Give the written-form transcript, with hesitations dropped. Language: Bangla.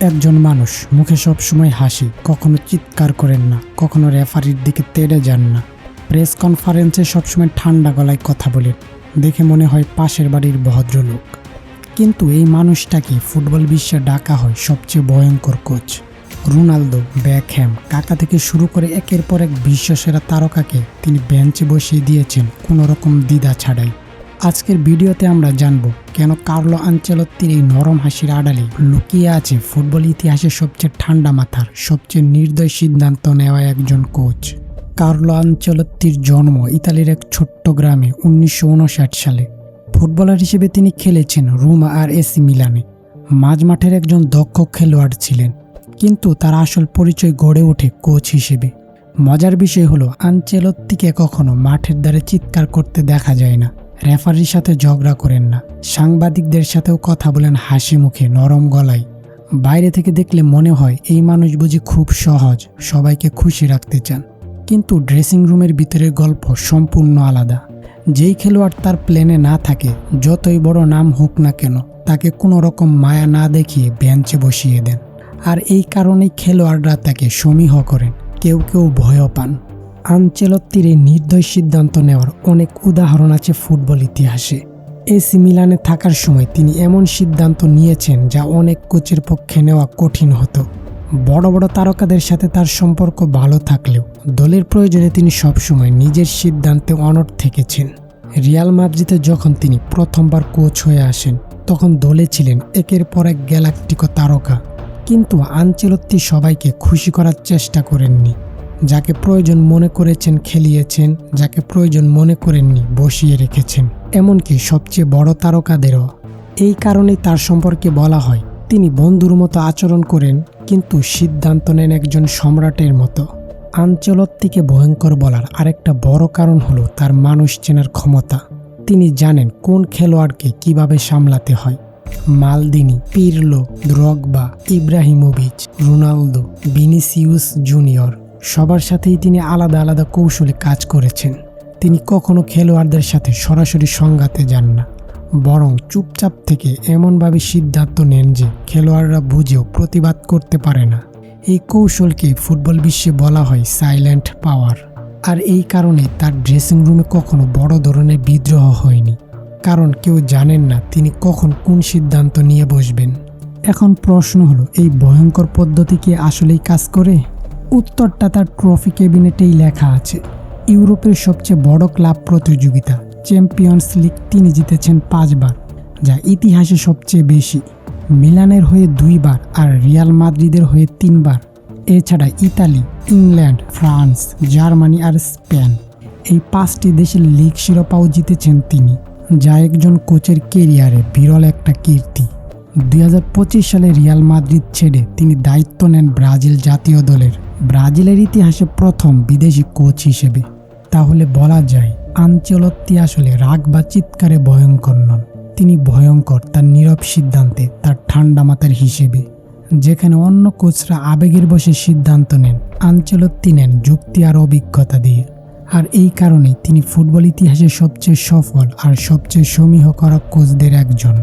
একজন মানুষ, মুখে সবসময় হাসি, কখনো চিৎকার করেন না, কখনো রেফারির দিকে তেড়ে যান না। প্রেস কনফারেন্সে সবসময় ঠান্ডা গলায় কথা বলেন, দেখে মনে হয় পাশের বাড়ির ভদ্রলোক। কিন্তু এই মানুষটাকে ফুটবল বিশ্বে ডাকা হয় সবচেয়ে ভয়ঙ্কর কোচ। রোনালদো, বেকহ্যাম, কাকা থেকে শুরু করে একের পর এক বিশ্বসেরা তারকাকে তিনি বেঞ্চে বসিয়ে দিয়েছেন কোনো রকম দ্বিধা ছাড়াই। আজকের ভিডিওতে আমরা জানব কেন কার্লো আনচেলত্তির এই নরম হাসির আড়ালে লুকিয়ে আছে ফুটবল ইতিহাসে সবচেয়ে ঠান্ডা মাথার, সবচেয়ে নির্দয় সিদ্ধান্ত নেওয়া একজন কোচ। কার্লো আনচেলত্তির জন্ম ইতালির এক ছোট্ট গ্রামে 1959 সালে। ফুটবলার হিসেবে তিনি খেলেছেন রোমা আর এসি মিলানে। মাঝমাঠের একজন দক্ষ খেলোয়াড় ছিলেন, কিন্তু তার আসল পরিচয় গড়ে ওঠে কোচ হিসেবে। মজার বিষয় হলো আনচেলত্তিকে কখনো মাঠের ধারে চিৎকার করতে দেখা যায় না, রেফারির সাথে ঝগড়া করেন না, সাংবাদিকদের সাথেও কথা বলেন হাসি মুখে, নরম গলায়। বাইরে থেকে দেখলে মনে হয় এই মানুষ বুঝি খুব সহজ, সবাইকে খুশি রাখতে চান। কিন্তু ড্রেসিং রুমের ভিতরের গল্প সম্পূর্ণ আলাদা। যেই খেলোয়াড় তার প্ল্যানে না থাকে, যতই বড় নাম হোক না কেন, তাকে কোনো রকম মায়া না দেখিয়ে বেঞ্চে বসিয়ে দেন। আর এই কারণেই খেলোয়াড়রা তাকে সমীহ করেন, কেউ কেউ ভয়ও পান। আনচেলত্তির এই নির্দয় সিদ্ধান্ত নেওয়ার অনেক উদাহরণ আছে ফুটবল ইতিহাসে। এসি মিলানে থাকার সময় তিনি এমন সিদ্ধান্ত নিয়েছেন যা অনেক কোচের পক্ষে নেওয়া কঠিন হতো। বড় বড় তারকাদের সাথে তার সম্পর্ক ভালো থাকলেও দলের প্রয়োজনে তিনি সবসময় নিজের সিদ্ধান্তে অনড় থেকেছেন। রিয়াল মাদ্রিদে যখন তিনি প্রথমবার কোচ হয়ে আসেন, তখন দলে ছিলেন একের পর এক গ্যালাকটিক তারকা। কিন্তু আনচেলত্তি সবাইকে খুশি করার চেষ্টা করেননি। যাকে প্রয়োজন মনে করেছেন খেলিয়েছেন, যাকে প্রয়োজন মনে করেননি বসিয়ে রেখেছেন, এমনকি সবচেয়ে বড় তারকাদেরও। এই কারণেই তার সম্পর্কে বলা হয় তিনি বন্ধুর মতো আচরণ করেন, কিন্তু সিদ্ধান্ত নেন একজন সম্রাটের মতো। আনচেলত্তিকে ভয়ঙ্কর বলার আরেকটা বড় কারণ হলো তার মানুষ চেনার ক্ষমতা। তিনি জানেন কোন খেলোয়াড়কে কিভাবে সামলাতে হয়। মালদিনি, পিরলো, Drogba, Ibrahimovic, Ronaldo, Vinicius junior, সবার সাথেই তিনি আলাদা আলাদা কৌশলে কাজ করেছেন। তিনি কখনো খেলোয়াড়দের সাথে সরাসরি সংঘাতে যান না, বরং চুপচাপ থেকে এমনভাবে সিদ্ধান্ত নেন যে খেলোয়াড়রা বুঝেও প্রতিবাদ করতে পারে না। এই কৌশলকে ফুটবল বিশ্বে বলা হয় সাইলেন্ট পাওয়ার। আর এই কারণে তার ড্রেসিং রুমে কখনো বড় ধরনের বিদ্রোহ হয়নি, কারণ কেউ জানেন না তিনি কখন কোন সিদ্ধান্ত নিয়ে বসবেন। এখন প্রশ্ন হলো, এই ভয়ঙ্কর পদ্ধতি কি আসলেই কাজ করে? উত্তরটা তার ট্রফি ক্যাবিনেটেই লেখা আছে। ইউরোপের সবচেয়ে বড় ক্লাব প্রতিযোগিতা চ্যাম্পিয়ন্স লিগ তিনি জিতেছেন 5 বার, যা ইতিহাসে সবচেয়ে বেশি। মিলানের হয়ে 2 বার আর রিয়াল মাদ্রিদের হয়ে 3 বার। এছাড়া ইতালি, ইংল্যান্ড, ফ্রান্স, জার্মানি আর স্পেন, এই 5টি দেশের লিগ শিরোপাও জিতেছেন তিনি, যা একজন কোচের কেরিয়ারে বিরল একটা কীর্তি। 2025 সালে রিয়াল মাদ্রিদ ছেড়ে তিনি দায়িত্ব নেন ব্রাজিল জাতীয় দলের, ব্রাজিলের ইতিহাসে প্রথম বিদেশি কোচ হিসেবে। তাহলে বলা যায় আনচেলত্তি আসলে রাগ বা চিৎকারে ভয়ঙ্কর নন, তিনি ভয়ঙ্কর তার নীরব সিদ্ধান্তে, তার ঠান্ডা মাথার হিসেবে। যেখানে অন্য কোচরা আবেগের বশে সিদ্ধান্ত নেন, আনচেলত্তি নেন যুক্তি আর অভিজ্ঞতা দিয়ে। আর এই কারণেই তিনি ফুটবল ইতিহাসে সবচেয়ে সফল আর সবচেয়ে সমীহ করা কোচদের একজন।